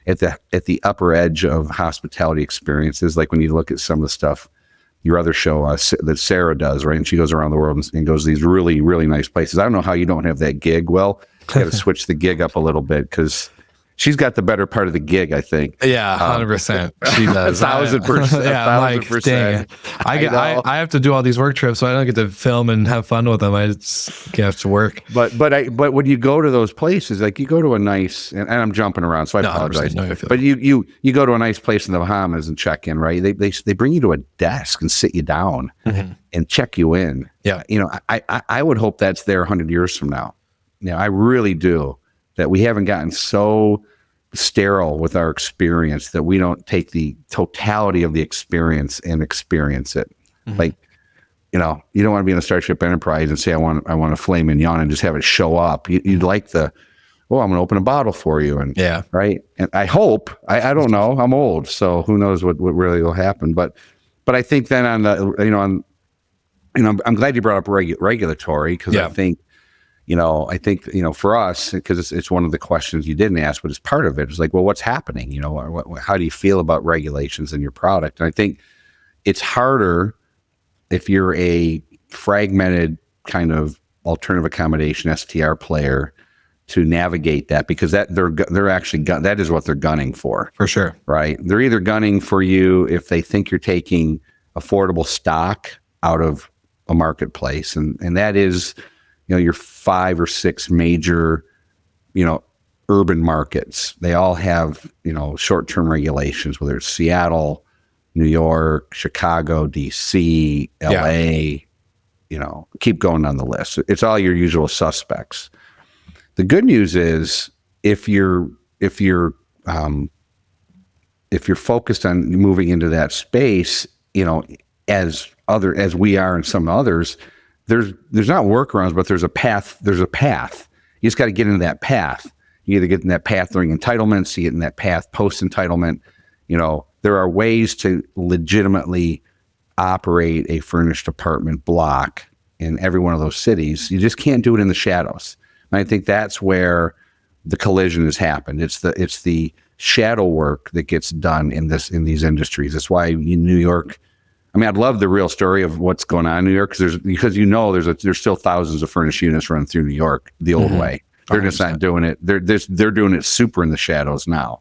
at the upper edge of hospitality experiences, like when you look at some of the stuff your other show that Sarah does, right? And she goes around the world and goes to these really, really nice places. I don't know how you don't have that gig. Well, you got to switch the gig up a little bit because she's got the better part of the gig, I think. Yeah, 100%. She does. 1,000%. Yeah, 1,000%. Dang. I have to do all these work trips, so I don't get to film and have fun with them. I just have to work. But when you go to those places, like you go to a nice, and I'm jumping around, so I apologize. But you go to a nice place in the Bahamas and check in, right? They bring you to a desk and sit you down and check you in. Yeah. I would hope that's there 100 years from now. I really do. That we haven't gotten so sterile with our experience that we don't take the totality of the experience and experience it. Like, you don't want to be in a Starship Enterprise and say, I want a filet mignon and just have it show up. You'd like I'm going to open a bottle for you. And right. And I hope, I don't know, I'm old, so who knows what really will happen. But I think then I'm glad you brought up regulatory, because I think, for us, because it's one of the questions you didn't ask, but it's part of it. It's like, well, what's happening? How do you feel about regulations in your product? And I think it's harder if you're a fragmented kind of alternative accommodation STR player to navigate that, because they're actually that is what they're gunning for sure. Right? They're either gunning for you if they think you're taking affordable stock out of a marketplace, and that is, your 5 or 6 major, urban markets. They all have, short-term regulations, whether it's Seattle, New York, Chicago, DC, LA, keep going on the list. It's all your usual suspects. The good news is if you're focused on moving into that space, as we are and some others, there's not workarounds, but there's a path. There's a path. You just got to get into that path. You either get in that path during entitlements, you get in that path post-entitlement. There are ways to legitimately operate a furnished apartment block in every one of those cities. You just can't do it in the shadows. And I think that's where the collision has happened. It's the shadow work that gets done in these industries. That's why in New York, I'd love the real story of what's going on in New York, because there's still thousands of furnished units running through New York the old way. They're just not doing it. They're doing it super in the shadows now,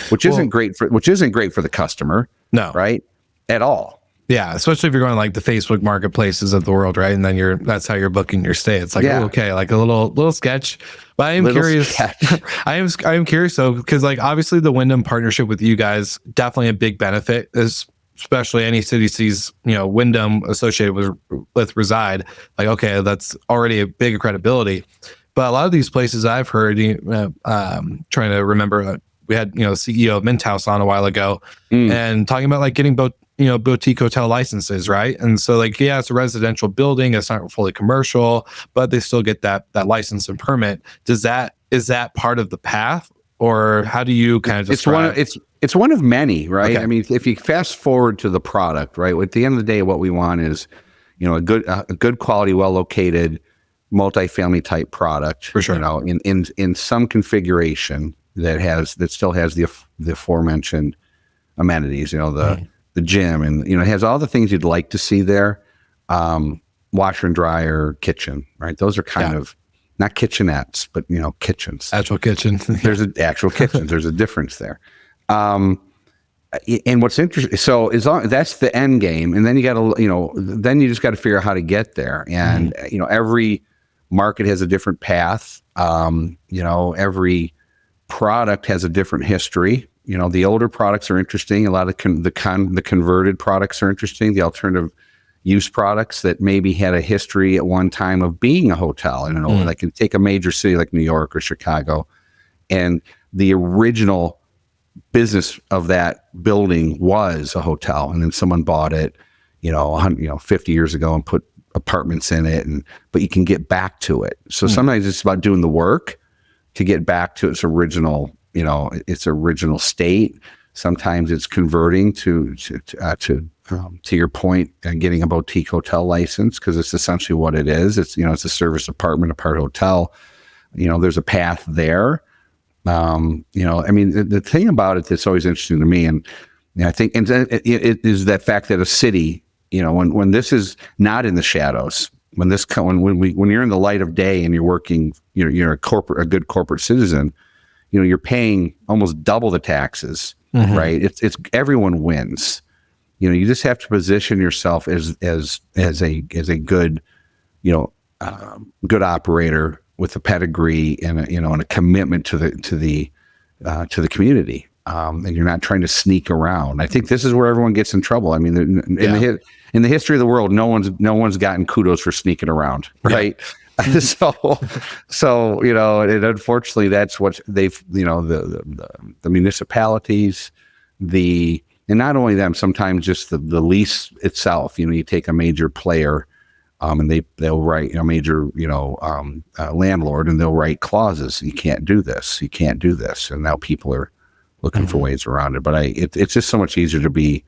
which isn't great for the customer. No, right, at all. Yeah, especially if you're going like the Facebook marketplaces of the world, right? And then that's how you're booking your stay. It's like, okay, like a little sketch. But I am curious. I am curious though, because like obviously the Wyndham partnership with you guys, definitely a big benefit is. Especially any city sees, Wyndham associated with Reside, like, okay, that's already a big credibility. But a lot of these places I've heard, trying to remember, we had, CEO of Mint House on a while ago and talking about like getting boutique hotel licenses, right? And so like, yeah, it's a residential building, it's not fully commercial, but they still get that license and permit. Is that part of the path, or how do you kind of describe It's one of many, right? Okay. If you fast forward to the product, right? At the end of the day, what we want is, a good quality, well located, multifamily type product. For sure. In some configuration that still has the aforementioned amenities. The gym, and it has all the things you'd like to see there. Washer and dryer, kitchen, right? Those are kind of not kitchenettes, but kitchens. Actual kitchen. There's an actual kitchen. There's a difference there. And what's interesting, so that's the end game, and then you got to, then you just got to figure out how to get there. And every market has a different path. Every product has a different history. The older products are interesting. A lot of the converted products are interesting. The alternative use products that maybe had a history at one time of being a hotel. Like can take a major city like New York or Chicago, and the original business of that building was a hotel, and then someone bought it, 50 years ago and put apartments in it, but you can get back to it. So sometimes it's about doing the work to get back to its original, state. Sometimes it's converting to your point, and getting a boutique hotel license, because it's essentially what it is. It's it's a service apartment, a part hotel. There's a path there. The thing about it that's always interesting to me, and I think, and it is that fact that a city, when this is not in the shadows, when you're in the light of day and you're working, you're a good corporate citizen, you're paying almost double the taxes, right? It's everyone wins. You just have to position yourself as a good, good operator with a pedigree and a commitment to the community, and you're not trying to sneak around. I think this is where everyone gets in trouble. I mean, in the history of the world, no one's gotten kudos for sneaking around, right? Yeah. so and unfortunately, that's what they've the municipalities, and not only them, sometimes just the lease itself. You take a major player. And they'll write a major landlord, and they'll write clauses. You can't do this. You can't do this. And now people are looking for ways around it. But it's just so much easier to be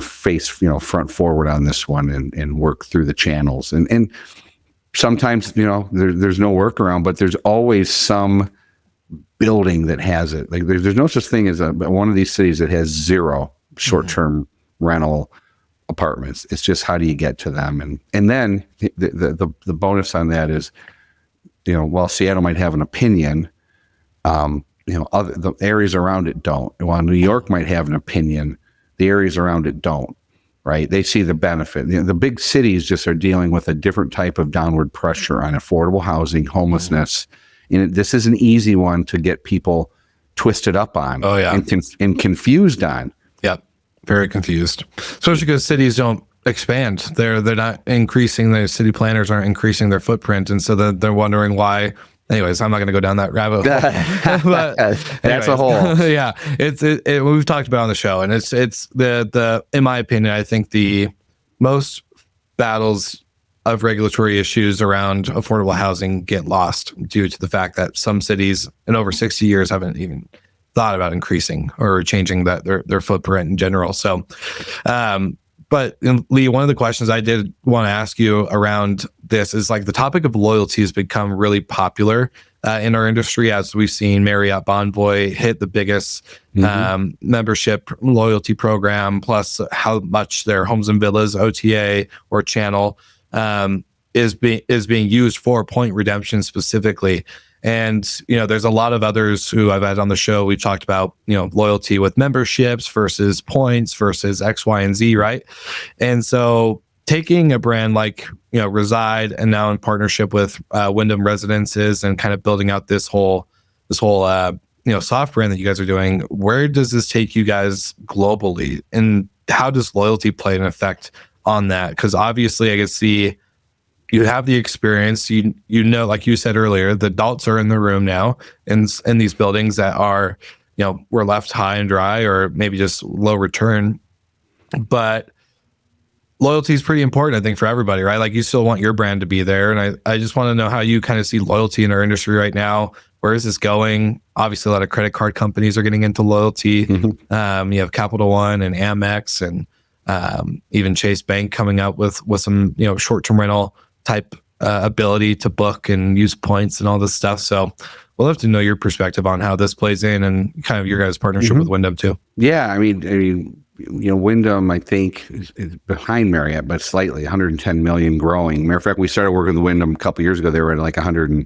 face front forward on this one and work through the channels. And sometimes there's no workaround, but there's always some building that has it. Like there's no such thing as one of these cities that has zero short-term rental apartments. It's just, how do you get to them? And then the bonus on that is, while Seattle might have an opinion, the areas around it don't. While New York might have an opinion, the areas around it don't, right? They see the benefit. The big cities just are dealing with a different type of downward pressure on affordable housing, homelessness. And this is an easy one to get people twisted up on. Oh, yeah. And confused on. Yep. Very confused, especially because cities don't expand. They're not increasing. The city planners aren't increasing their footprint, and so they're wondering why. Anyways, I'm not going to go down that rabbit hole. But that's a whole. Yeah, we've talked about it on the show, and it's the in my opinion, I think the most battles of regulatory issues around affordable housing get lost due to the fact that some cities in over 60 years haven't even thought about increasing or changing their footprint in general. So, but Lee, one of the questions I did want to ask you around this is like the topic of loyalty has become really popular in our industry, as we've seen Marriott Bonvoy hit the biggest membership loyalty program, plus how much their Homes and Villas OTA or channel is being used for point redemption specifically. And, there's a lot of others who I've had on the show. We've talked about, loyalty with memberships versus points versus X, Y, and Z, right? And so taking a brand like, Reside, and now in partnership with Wyndham Residences, and kind of building out this whole soft brand that you guys are doing, where does this take you guys globally? And how does loyalty play an effect on that? Because obviously I can see you have the experience, like you said earlier, the adults are in the room now in these buildings that are, were left high and dry or maybe just low return. But loyalty is pretty important, I think, for everybody, right? Like you still want your brand to be there. And I just want to know how you kind of see loyalty in our industry right now. Where is this going? Obviously, a lot of credit card companies are getting into loyalty. You have Capital One and Amex and even Chase Bank coming out with some, short-term rental type ability to book and use points and all this stuff. So we'll have to know your perspective on how this plays in, and kind of your guys' partnership with Wyndham too. Yeah, I mean, Wyndham, I think, is behind Marriott, but slightly, 110 million growing. Matter of fact, we started working with Wyndham a couple of years ago. They were at like 100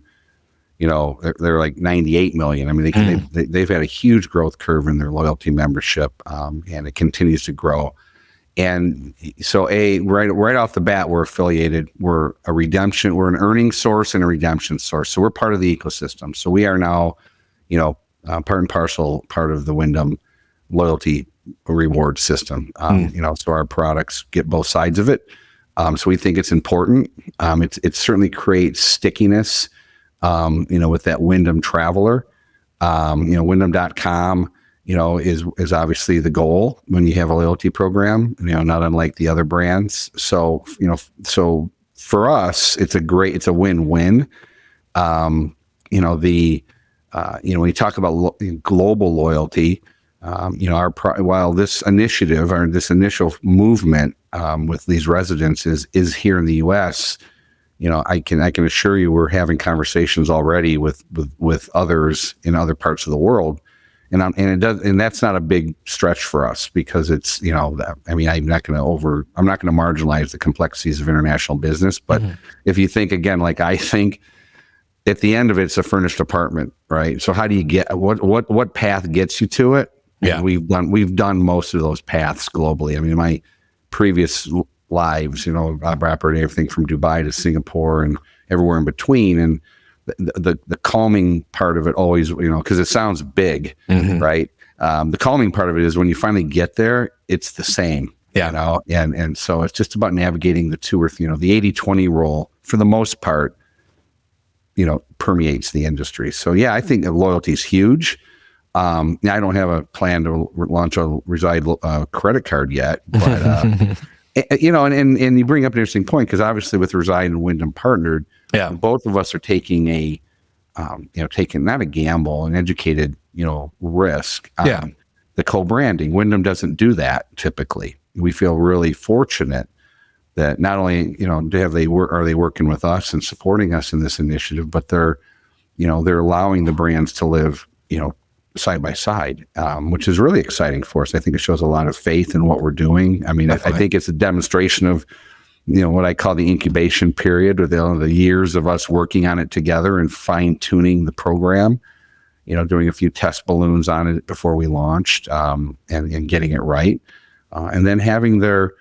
they're like 98 million. I mean, they've had a huge growth curve in their loyalty membership, and it continues to grow. And so right off the bat, we're affiliated. We're an earning source and a redemption source. So we're part of the ecosystem. So we are now, part and parcel part of the Wyndham loyalty reward system. So our products get both sides of it. So we think it's important. It certainly creates stickiness, with that Wyndham traveler. Wyndham.com, is obviously the goal when you have a loyalty program, not unlike the other brands. So, so for us, it's a win-win. When you talk about global loyalty, while this initiative or this initial movement with these residents is here in the U.S., I can assure you we're having conversations already with others in other parts of the world. And that's not a big stretch for us because it's, I'm not going to marginalize the complexities of international business. But if you think again, like I think at the end of it's a furnished apartment, right? So how do you get, what path gets you to it? Yeah. And we've done most of those paths globally. I mean, my previous lives, I've operated everything from Dubai to Singapore and everywhere in between. And the calming part of it always, because it sounds big, right? The calming part of it is when you finally get there, it's the same, and so it's just about navigating the two or the 80-20 rule for the most part, permeates the industry. So yeah, I think loyalty is huge. I don't have a plan to launch a Reside credit card yet, but and you bring up an interesting point because obviously with Reside and Wyndham partnered, both of us are taking taking not a gamble, an educated, risk. The co-branding. Wyndham doesn't do that typically. We feel really fortunate that not only are they working with us and supporting us in this initiative, but they're allowing the brands to live side by side, which is really exciting for us. I think it shows a lot of faith in what we're doing. I mean, I think it's a demonstration of what I call the incubation period, or the years of us working on it together and fine tuning the program. Doing a few test balloons on it before we launched, and getting it right, and then having their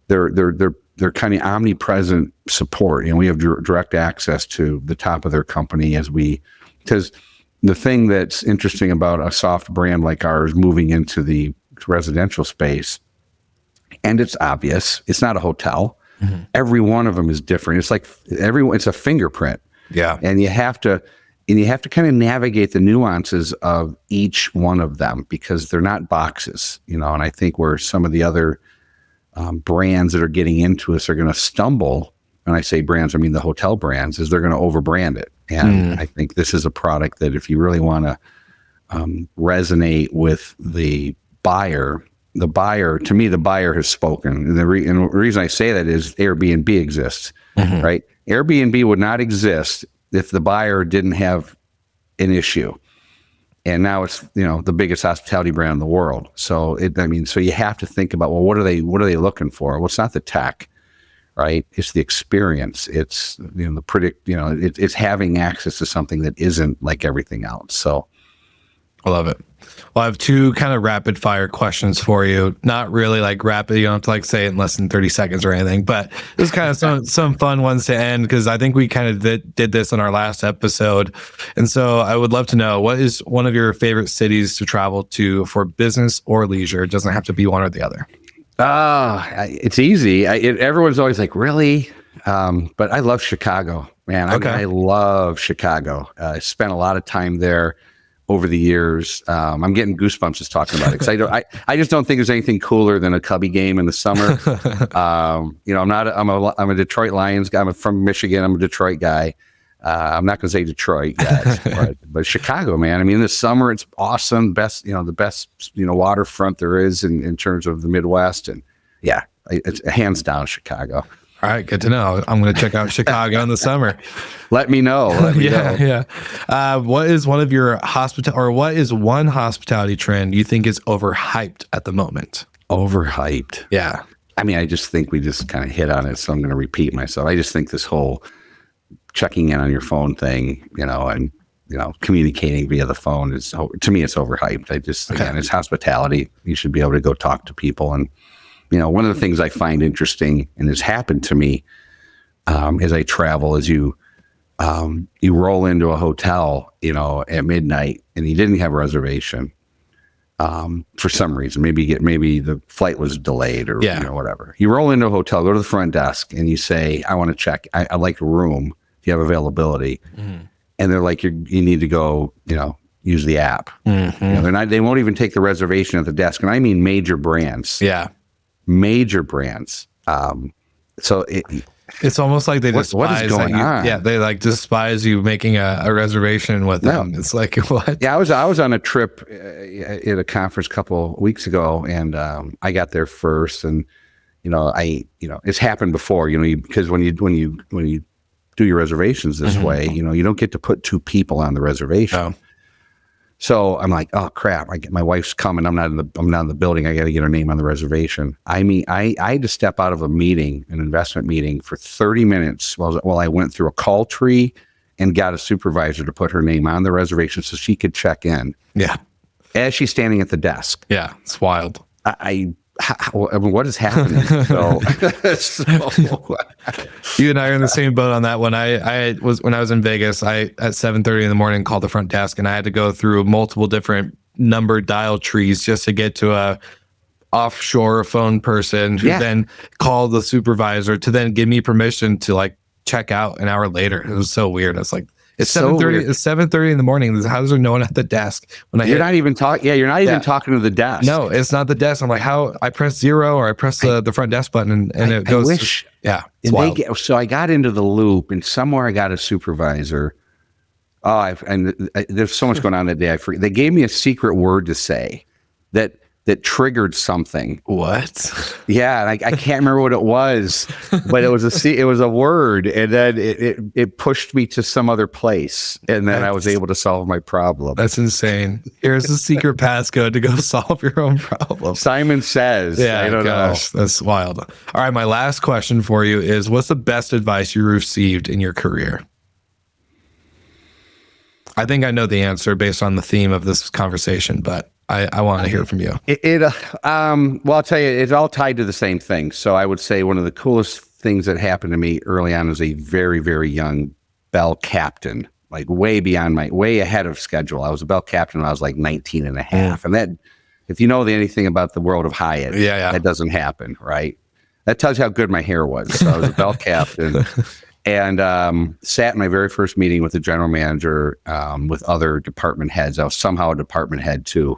kind of omnipresent support. We have direct access to the top of their company because the thing that's interesting about a soft brand like ours moving into the residential space, and it's obvious, it's not a hotel. Every one of them is different. It's like it's a fingerprint. Yeah. And you have to kind of navigate the nuances of each one of them because they're not boxes, and I think where some of the other brands that are getting into us are going to stumble. When I say brands, I mean the hotel brands, is they're going to overbrand it. And I think this is a product that if you really want to resonate with the buyer, to me, the buyer has spoken. And the reason I say that is Airbnb exists, right? Airbnb would not exist if the buyer didn't have an issue. And now it's, the biggest hospitality brand in the world. So so you have to think about, well, what are they looking for? Well, it's not the tech, right? It's the experience. It's, it's having access to something that isn't like everything else. So I love it. Well, I have two kind of rapid fire questions for you. Not really like rapid. You don't have to say it in less than 30 seconds or anything, but it's kind of some fun ones to end because I think we kind of did this in our last episode. And so I would love to know, what is one of your favorite cities to travel to for business or leisure? It doesn't have to be one or the other. It's easy. Everyone's always like, really? But I love Chicago, man. I love Chicago. I spent a lot of time there over the years. I'm getting goosebumps just talking about it because I just don't think there's anything cooler than a Cubby game in the summer. I'm a Detroit Lions guy. I'm from Michigan. I'm a Detroit guy. I'm not going to say Detroit, guys, but Chicago, man. I mean, in the summer, it's awesome. The best waterfront there is in terms of the Midwest. And yeah, it's hands down Chicago. All right, good to know. I'm going to check out Chicago in the summer. Let me know. Yeah. What is one of your what is one hospitality trend you think is overhyped at the moment? Overhyped? Yeah. I mean, I just think we just kind of hit on it, so I'm going to repeat myself. I just think this whole checking in on your phone thing, and communicating via the phone is, to me, it's overhyped. Again, it's hospitality. You should be able to go talk to people. And, one of the things I find interesting and has happened to me as I travel is you roll into a hotel, at midnight and you didn't have a reservation. For some reason, maybe the flight was delayed or whatever. You roll into a hotel, go to the front desk, and you say, "I want to check. I'd like a room. Do you have availability?" Mm-hmm. And they're like, "You need to go, use the app." Mm-hmm. They won't even take the reservation at the desk, and I mean major brands. Yeah, major brands. So it's almost like they despise what is going on. Yeah, they like despise you making a reservation with them. No. It's like, what? Yeah, I was on a trip at a conference a couple weeks ago, and I got there first, and it's happened before. Because when you do your reservations this mm-hmm. way, you don't get to put two people on the reservation. Oh. So I'm like, oh crap! My wife's coming. I'm not in the building. I got to get her name on the reservation. I mean, I had to step out of a meeting, an investment meeting, for 30 minutes while I went through a call tree and got a supervisor to put her name on the reservation so she could check in. Yeah, as she's standing at the desk. Yeah, it's wild. I mean, what is happening? So you and I are in the same boat on that one. When I was in Vegas, at 7:30 in the morning called the front desk, and I had to go through multiple different number dial trees just to get to a offshore phone person who then called the supervisor to then give me permission to check out an hour later. It was so weird. It's like, it's 7:30. It's 7:30 in the morning. How is there no one at the desk when you're not even talking? Yeah, you're not even talking to the desk. No, it's not the desk. I'm like, how? I press 0 or I press the front desk button and it goes. It's wild. So I got into the loop, and somewhere I got a supervisor. There's so much going on that day. I forget. They gave me a secret word to say that triggered something. What? Yeah, and I can't remember what it was, but it was a word, and then it pushed me to some other place, and then I was able to solve my problem. That's insane. Here's the secret passcode to go solve your own problem. Simon Says. Yeah, I don't know. That's wild. All right, my last question for you is: what's the best advice you received in your career? I think I know the answer based on the theme of this conversation, but I want to hear from you. Well, I'll tell you, it's all tied to the same thing. So I would say one of the coolest things that happened to me early on as a very, very young bell captain, like way ahead of schedule. I was a bell captain when I was like 19 and a half. And that, if you know anything about the world of Hyatt, that doesn't happen, right? That tells you how good my hair was. So I was a bell captain. And sat in my very first meeting with the general manager, with other department heads. I was somehow a department head too,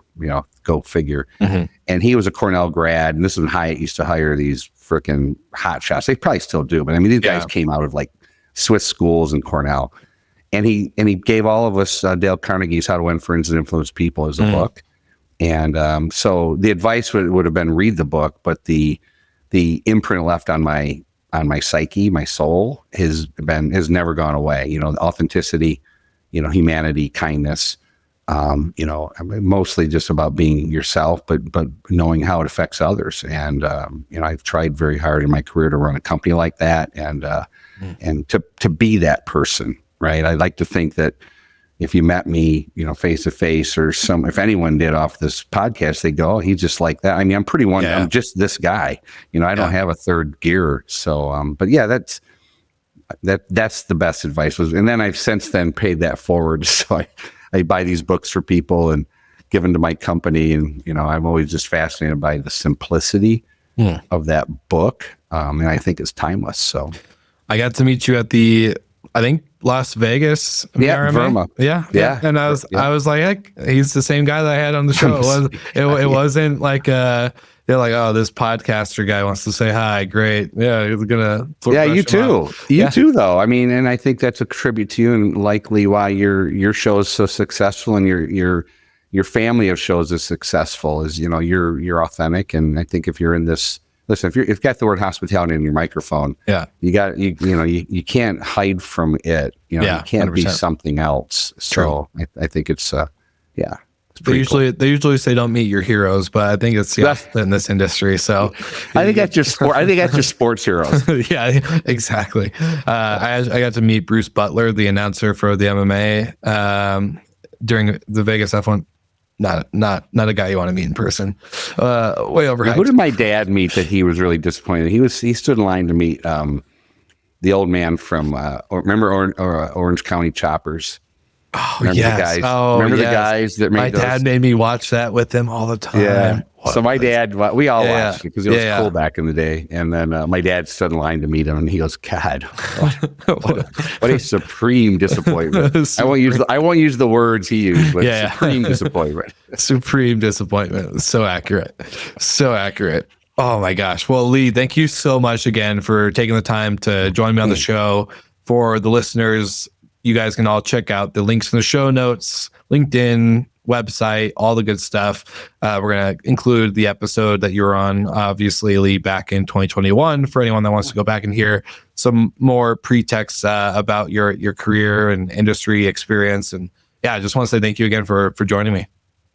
go figure. Mm-hmm. And he was a Cornell grad, and this is when Hyatt used to hire these freaking hot shots. They probably still do, but I mean, these guys came out of like Swiss schools and Cornell. And he gave all of us Dale Carnegie's How to Influence and Influence People as a book. And so the advice would have been read the book, but the imprint left on my psyche, my soul has never gone away. Authenticity, humanity, kindness, mostly just about being yourself, but knowing how it affects others. And, I've tried very hard in my career to run a company like that and to be that person, right? I like to think that if you met me, face to face, or if anyone did off this podcast, they go, "Oh, he's just like that." I mean, I'm just this guy. I don't have a third gear. So, but yeah, that's the best advice. And then I've since then paid that forward. So I buy these books for people and give them to my company. And, I'm always just fascinated by the simplicity of that book. And I think it's timeless. So I got to meet you at I think Las Vegas. Verma. Yeah. And I was like, heck, he's the same guy that I had on the show. It wasn't like they're like, oh, this podcaster guy wants to say hi. Great. Yeah, he's gonna. You too. You too, though. I mean, and I think that's a tribute to you, and likely why your show is so successful, and your family of shows is successful. Is you're authentic, and I think if you're in this. Listen, if you've got the word hospitality in your microphone, you can't hide from it. You can't 100%. Be something else. So I think it's They usually say don't meet your heroes, but I think it's in this industry. So I think that's just sport. I think that's just sports heroes. Yeah, exactly. I got to meet Bruce Butler, the announcer for the MMA, during the Vegas F1. Not a guy you want to meet in person. Way overhyped. Who did my dad meet that he was really disappointed? He stood in line to meet the old man from remember Orange County Choppers. Oh, remember yes. the guys? Oh, remember yes. the guys that made my dad made me watch that with him all the time. Yeah. So my dad, we all watched it because it was cool yeah. back in the day. And then my dad stood in line to meet him, and he goes, "God, what a supreme disappointment." I won't use the words he used, but supreme disappointment. Supreme disappointment. So accurate. So accurate. Oh my gosh. Well, Lee, thank you so much again for taking the time to join me on the show. For the listeners, you guys can all check out the links in the show notes, LinkedIn, website, all the good stuff. We're going to include the episode that you were on, obviously, Lee, back in 2021, for anyone that wants to go back and hear some more pretext about your career and industry experience. And yeah, I just want to say thank you again for joining me.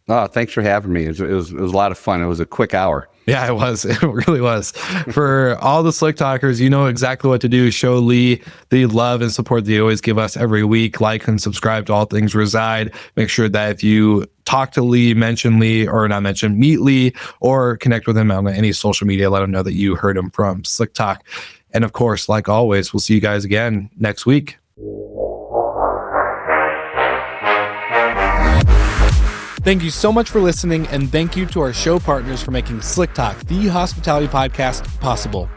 Oh, thanks for having me. It was a lot of fun. It was a quick hour. Yeah, it was. It really was. For all the Slick Talkers, you know exactly what to do. Show Lee the love and support that you always give us every week. Like and subscribe to All Things Reside. Make sure that if you talk to Lee, mention Lee, or not mention, meet Lee, or connect with him on any social media, let him know that you heard him from Slick Talk. And of course, like always, we'll see you guys again next week. Thank you so much for listening, and thank you to our show partners for making Slick Talk, the hospitality podcast, possible.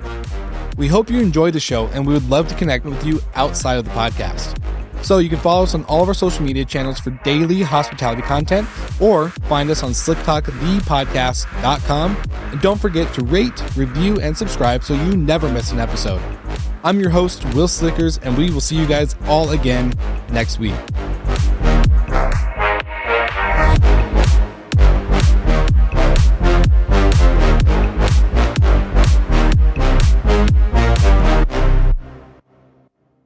We hope you enjoyed the show, and we would love to connect with you outside of the podcast. So you can follow us on all of our social media channels for daily hospitality content, or find us on slicktalkthepodcast.com. And don't forget to rate, review, and subscribe so you never miss an episode. I'm your host, Wil Slickers, and we will see you guys all again next week.